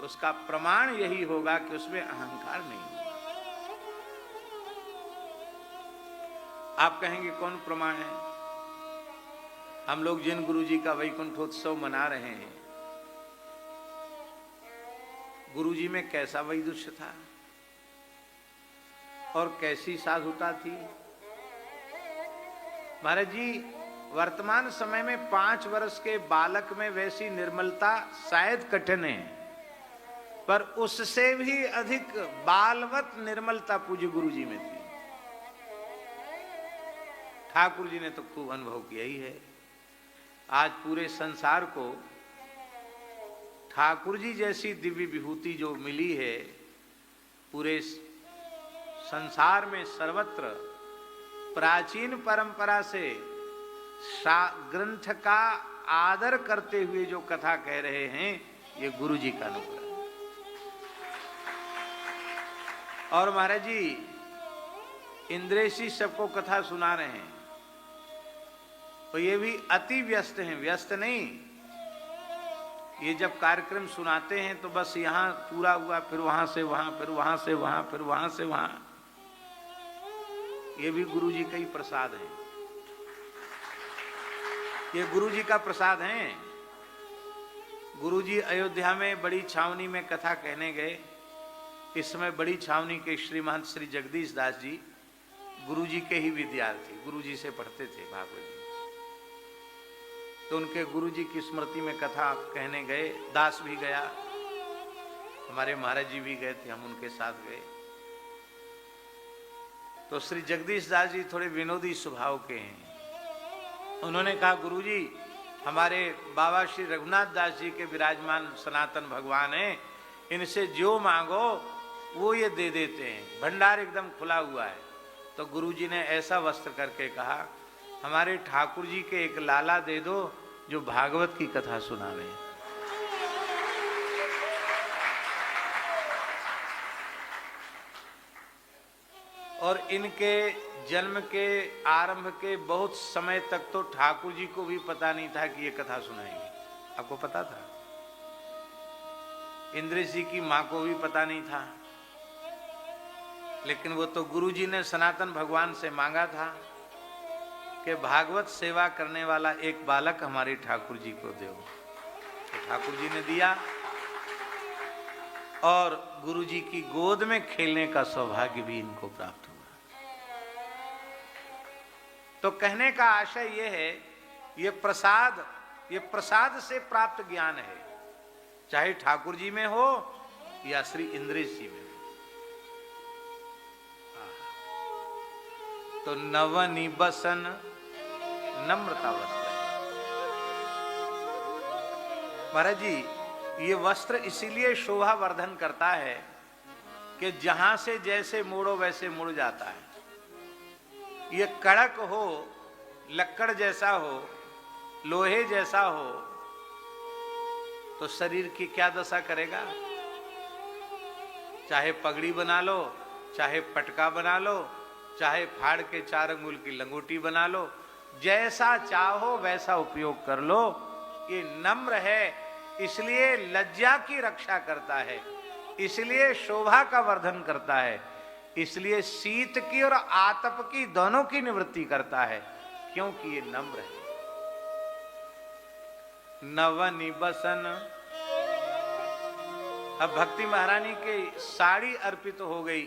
उसका प्रमाण यही होगा कि उसमें अहंकार नहीं होगा। आप कहेंगे कौन प्रमाण है? हम लोग जिन गुरुजी का वैकुंठोत्सव मना रहे हैं, गुरुजी में कैसा वैदुष्य था और कैसी साधुता थी। महाराज जी, वर्तमान समय में 5 वर्ष के बालक में वैसी निर्मलता शायद कठिन है, पर उससे भी अधिक बालवत निर्मलता पूज्य गुरुजी में थी। ठाकुर जी ने तो खूब अनुभव किया ही है। आज पूरे संसार को ठाकुर जी जैसी दिव्य विभूति जो मिली है, पूरे संसार में सर्वत्र प्राचीन परंपरा से ग्रंथ का आदर करते हुए जो कथा कह रहे हैं, ये गुरु जी का अनुग्रह। और महाराज जी, इंद्रेशी सबको कथा सुना रहे हैं, तो ये भी अति व्यस्त हैं, व्यस्त नहीं। ये जब कार्यक्रम सुनाते हैं तो बस यहाँ पूरा हुआ, फिर वहां से वहां, फिर वहां से वहां, फिर वहां से वहां। ये भी गुरु जी का ही प्रसाद है, ये गुरु जी का प्रसाद है। गुरु जी अयोध्या में बड़ी छावनी में कथा कहने गए। इस समय बड़ी छावनी के श्रीमंत श्री जगदीश दास जी गुरु जी के ही विद्यार्थी, गुरु जी से पढ़ते थे भागवत जी। तो उनके गुरु जी की स्मृति में कथा कहने गए। दास भी गया, हमारे महाराज जी भी गए थे, हम उनके साथ गए। तो श्री जगदीश दास जी थोड़े विनोदी स्वभाव के हैं। उन्होंने कहा, गुरुजी, हमारे बाबा श्री रघुनाथ दास जी के विराजमान सनातन भगवान हैं, इनसे जो मांगो वो ये दे देते हैं, भंडार एकदम खुला हुआ है। तो गुरुजी ने ऐसा वस्त्र करके कहा, हमारे ठाकुर जी के एक लाला दे दो जो भागवत की कथा सुनावे। और इनके जन्म के आरंभ के बहुत समय तक तो ठाकुर जी को भी पता नहीं था कि ये कथा सुनाएंगे। आपको पता था? इंद्रेश जी की मां को भी पता नहीं था, लेकिन वो तो गुरु जी ने सनातन भगवान से मांगा था कि भागवत सेवा करने वाला एक बालक हमारे ठाकुर जी को दो। तो ठाकुर जी ने दिया और गुरु जी की गोद में खेलने का सौभाग्य भी इनको प्राप्त हुआ। तो कहने का आशय यह है, ये प्रसाद से प्राप्त ज्ञान है, चाहे ठाकुर जी में हो या श्री इंद्रेश जी में हो। तो नवनिबसन नम्रता वस्त्र है। महाराज जी, ये वस्त्र इसीलिए शोभा वर्धन करता है कि जहां से जैसे मोड़ो वैसे मुड़ जाता है। ये कड़क हो, लक्कड़ जैसा हो, लोहे जैसा हो, तो शरीर की क्या दशा करेगा? चाहे पगड़ी बना लो, चाहे पटका बना लो, चाहे फाड़ के 4 अंगुल की लंगोटी बना लो, जैसा चाहो वैसा उपयोग कर लो। ये नम्र है, इसलिए लज्जा की रक्षा करता है, इसलिए शोभा का वर्धन करता है, इसलिए शीत की और आतप की दोनों की निवृत्ति करता है, क्योंकि ये नम्र है। नवनिबसन। अब भक्ति महारानी की साड़ी अर्पित हो गई,